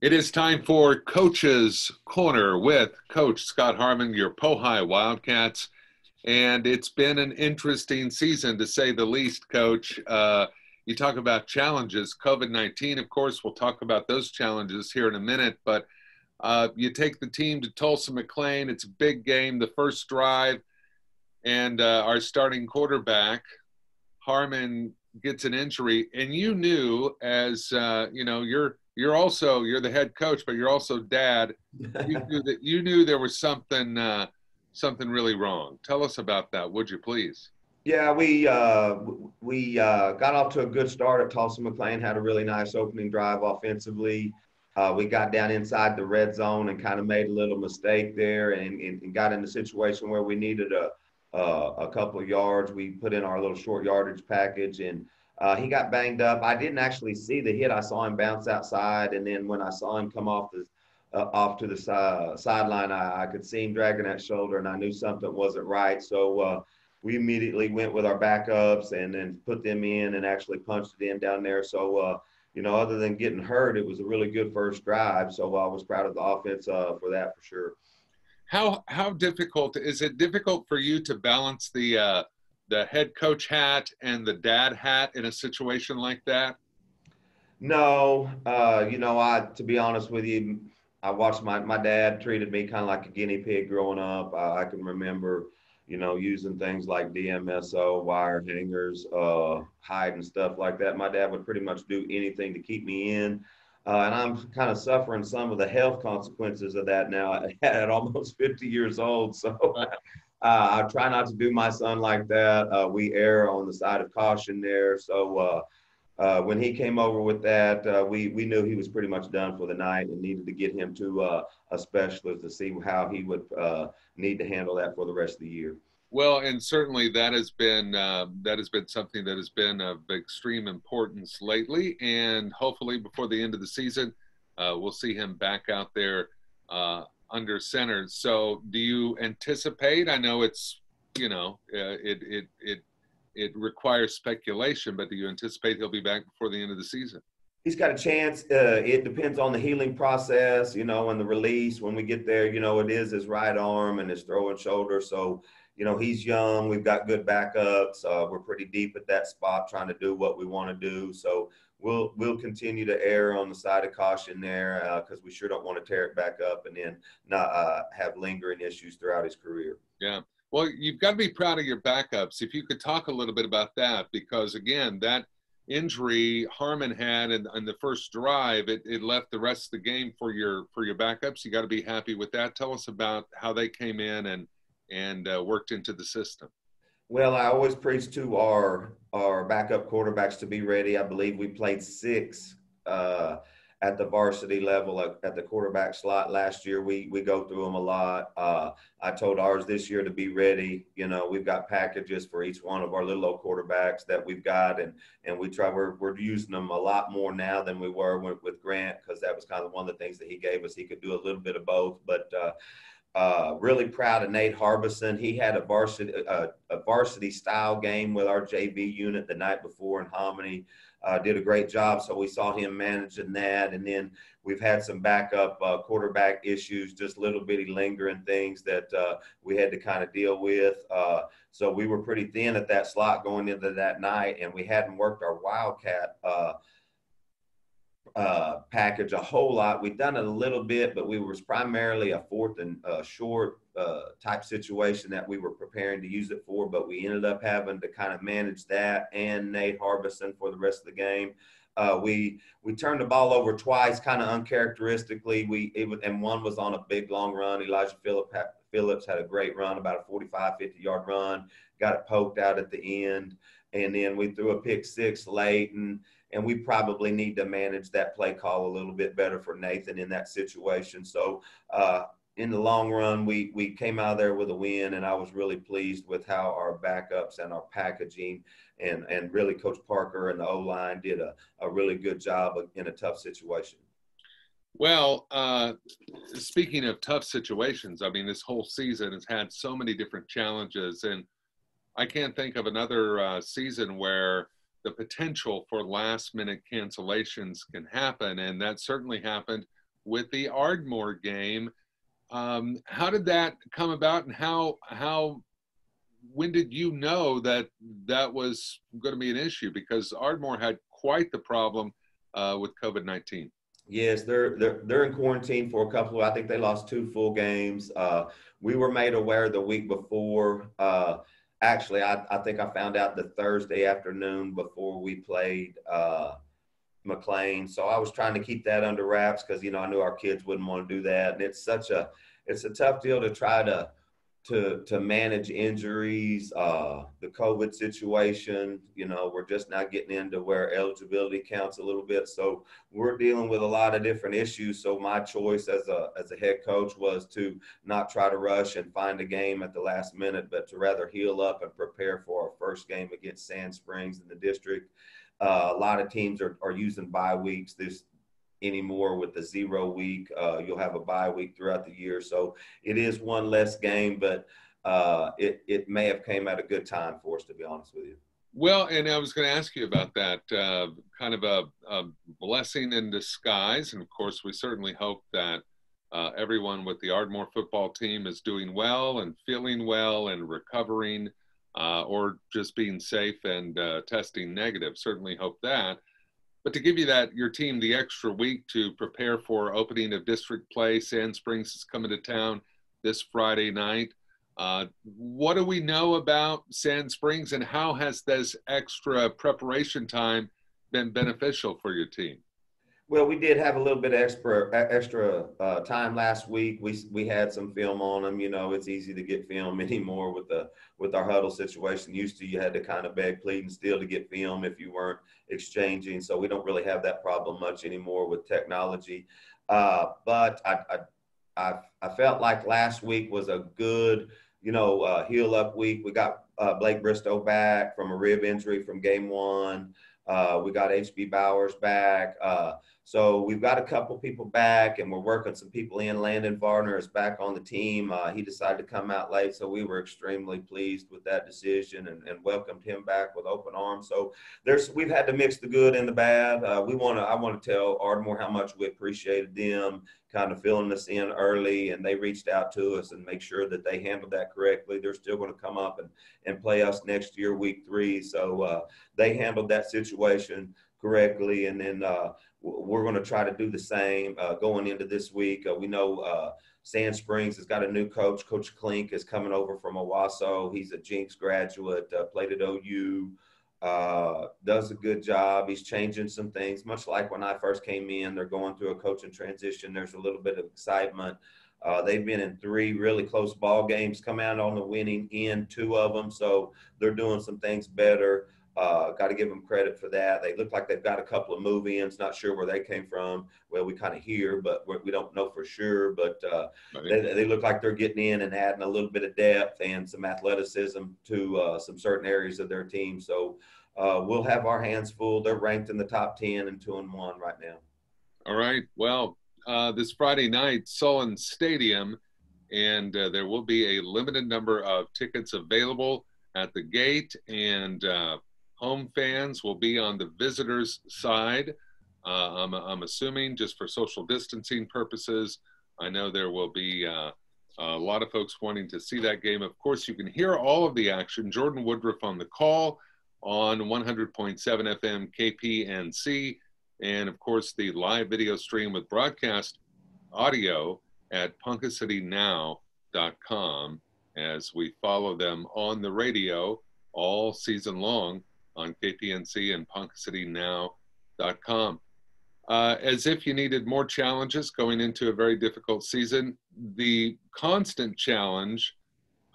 It is time for Coach's Corner with Coach Scott Harmon, your Pohai Wildcats. And it's been an interesting season, to say the least, Coach. You talk about challenges, COVID-19, of course, we'll talk about those challenges here in a minute. But you take the team to Tulsa McLean. It's a big game, the first drive. And our starting quarterback, Harmon, gets an injury. And you knew, as you're the head coach, but you're also dad. You knew there was something really wrong. Tell us about that, would you please? Yeah, we got off to a good start at Tulsa McLean. Had a really nice opening drive offensively. We got down inside the red zone and kind of made a little mistake there, and got in a situation where we needed a couple of yards. We put in our little short yardage package, and he got banged up. I didn't actually see the hit. I saw him bounce outside, and then when I saw him come off to the sideline, I could see him dragging that shoulder, and I knew something wasn't right. So we immediately went with our backups and then put them in and actually punched it in down there. So, other than getting hurt, it was a really good first drive. So I was proud of the offense for that for sure. How difficult is it? Difficult for you to balance the head coach hat and the dad hat in a situation like that? No, to be honest with you, I watched my dad treated me kind of like a guinea pig growing up. I can remember, using things like DMSO, wire hangers, hide and stuff like that. My dad would pretty much do anything to keep me in. And I'm kind of suffering some of the health consequences of that now at almost 50 years old. So I try not to do my son like that. We err on the side of caution there. So when he came over with that, we knew he was pretty much done for the night and needed to get him to a specialist to see how he would need to handle that for the rest of the year. Well, and certainly that has been something that has been of extreme importance lately, and hopefully before the end of the season, we'll see him back out there under center. So, do you anticipate? I know it requires speculation, but do you anticipate he'll be back before the end of the season? He's got a chance. It depends on the healing process, and the release. When we get there, it is his right arm and his throwing shoulder. So, he's young. We've got good backups. We're pretty deep at that spot trying to do what we want to do. So we'll continue to err on the side of caution there because we sure don't want to tear it back up and then not have lingering issues throughout his career. Yeah. Well, you've got to be proud of your backups. If you could talk a little bit about that, because again, that injury Harmon had in the first drive, it left the rest of the game for your backups. You got to be happy with that. Tell us about how they came in and worked into the system. Well, I always preach to our backup quarterbacks to be ready. I believe we played six at the varsity level at the quarterback slot last year. We go through them a lot. I told ours this year to be ready. We've got packages for each one of our little old quarterbacks that we've got, and we're using them a lot more now than we were with Grant, because that was kind of one of the things that he gave us. He could do a little bit of both, but really proud of Nate Harbison. He had a varsity style game with our JV unit the night before in Hominy. Did a great job, so we saw him managing that. And then we've had some backup quarterback issues, just little bitty lingering things that we had to kind of deal with. So we were pretty thin at that slot going into that night, and we hadn't worked our Wildcat package a whole lot. We've done it a little bit, but we was primarily a fourth and short type situation that we were preparing to use it for, but we ended up having to kind of manage that and Nate Harbison for the rest of the game. We turned the ball over twice, kind of uncharacteristically. And one was on a big long run. Elijah Phillips had a great run, about a 45, 50-yard run, got it poked out at the end. And then we threw a pick six late, and we probably need to manage that play call a little bit better for Nathan in that situation. So in the long run, we came out of there with a win, and I was really pleased with how our backups and our packaging and really Coach Parker and the O-line did a really good job in a tough situation. Well, speaking of tough situations, I mean, this whole season has had so many different challenges, and I can't think of another season where the potential for last minute cancellations can happen. And that certainly happened with the Ardmore game. How did that come about, and when did you know that that was going to be an issue? Because Ardmore had quite the problem with COVID-19. Yes, they're in quarantine for a couple. I think they lost 2 full games. We were made aware the week before. Actually, I think I found out the Thursday afternoon before we played McLean. So I was trying to keep that under wraps because I knew our kids wouldn't want to do that, and it's a tough deal to try to manage injuries, the COVID situation. We're just now getting into where eligibility counts a little bit. So we're dealing with a lot of different issues. So my choice as a head coach was to not try to rush and find a game at the last minute, but to rather heal up and prepare for our first game against Sand Springs in the district. A lot of teams are using bye weeks this anymore with the 0 week. You'll have a bye week throughout the year. So it is one less game, but it may have came at a good time for us, to be honest with you. Well, and I was going to ask you about that, kind of a blessing in disguise. And of course, we certainly hope that everyone with the Ardmore football team is doing well and feeling well and recovering, or just being safe and testing negative. Certainly hope that. But to give your team the extra week to prepare for opening of district play, Sand Springs is coming to town this Friday night. What do we know about Sand Springs, and how has this extra preparation time been beneficial for your team? Well, we did have a little bit of extra time last week. We had some film on them. It's easy to get film anymore with our huddle situation. Used to, you had to kind of beg, plead, and steal to get film if you weren't exchanging. So we don't really have that problem much anymore with technology. But I felt like last week was a good heal up week. We got Blake Bristow back from a rib injury from game 1. We got HB Bowers back. So we've got a couple people back, and we're working some people in. Landon Varner is back on the team. He decided to come out late, so we were extremely pleased with that decision and welcomed him back with open arms. So we've had to mix the good and the bad. I want to tell Ardmore how much we appreciated them kind of filling us in early, and they reached out to us and make sure that they handled that correctly. They're still going to come up and play us next year, week 3. So they handled that situation correctly, and then we're going to try to do the same going into this week. We know Sand Springs has got a new coach. Coach Klink is coming over from Owasso. He's a Jinx graduate, played at OU, does a good job. He's changing some things, much like when I first came in. They're going through a coaching transition. There's a little bit of excitement. They've been in 3 really close ball games, come out on the winning end, 2 of them. So they're doing some things better. Got to give them credit for that. They look like they've got a couple of move-ins. Not sure where they came from. Well, we kind of hear, but we don't know for sure. But they look like they're getting in and adding a little bit of depth and some athleticism to some certain areas of their team. So we'll have our hands full. They're ranked in the top 10 and 2-1 right now. All right. Well, this Friday night, Sullen Stadium, and there will be a limited number of tickets available at the gate, and home fans will be on the visitors' side. I'm assuming just for social distancing purposes. I know there will be a lot of folks wanting to see that game. Of course, you can hear all of the action. Jordan Woodruff on the call on 100.7 FM KPNC, and of course the live video stream with broadcast audio at PoncaCityNow.com as we follow them on the radio all season long on KPNC and PoncaCityNow.com. As if you needed more challenges going into a very difficult season, the constant challenge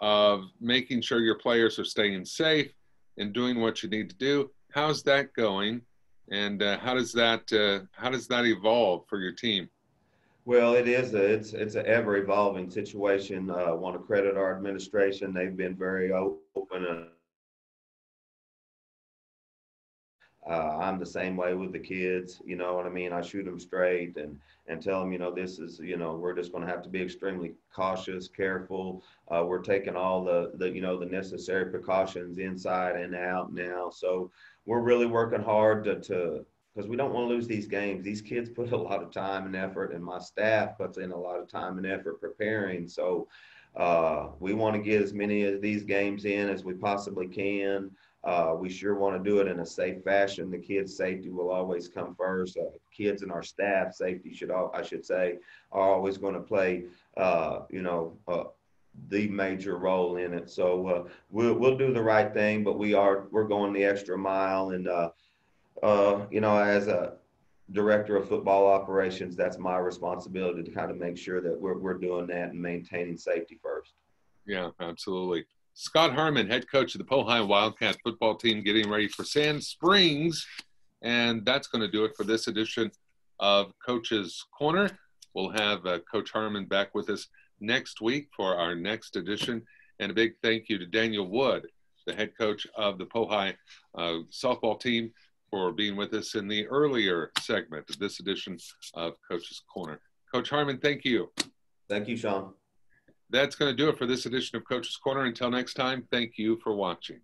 of making sure your players are staying safe and doing what you need to do. How's that going? And how does that evolve for your team? Well, it's an ever evolving situation. I want to credit our administration. They've been very open and I'm the same way with the kids. You know what I mean? I shoot them straight and tell them, this is, we're just going to have to be extremely cautious, careful. We're taking all the necessary precautions inside and out now. So we're really working hard to because we don't want to lose these games. These kids put a lot of time and effort, and my staff puts in a lot of time and effort preparing. So we want to get as many of these games in as we possibly can. We sure want to do it in a safe fashion. The kids' safety will always come first. Kids and our staff safety I should say, are always going to play, the major role in it. So we'll do the right thing, but we're going the extra mile. And as a director of football operations, that's my responsibility to kind of make sure that we're doing that and maintaining safety first. Yeah, absolutely. Scott Harmon, head coach of the Pohai Wildcat football team, getting ready for Sand Springs. And that's going to do it for this edition of Coach's Corner. We'll have Coach Harmon back with us next week for our next edition. And a big thank you to Daniel Wood, the head coach of the Pohai softball team, for being with us in the earlier segment of this edition of Coach's Corner. Coach Harmon, thank you. Thank you, Sean. That's going to do it for this edition of Coach's Corner. Until next time, thank you for watching.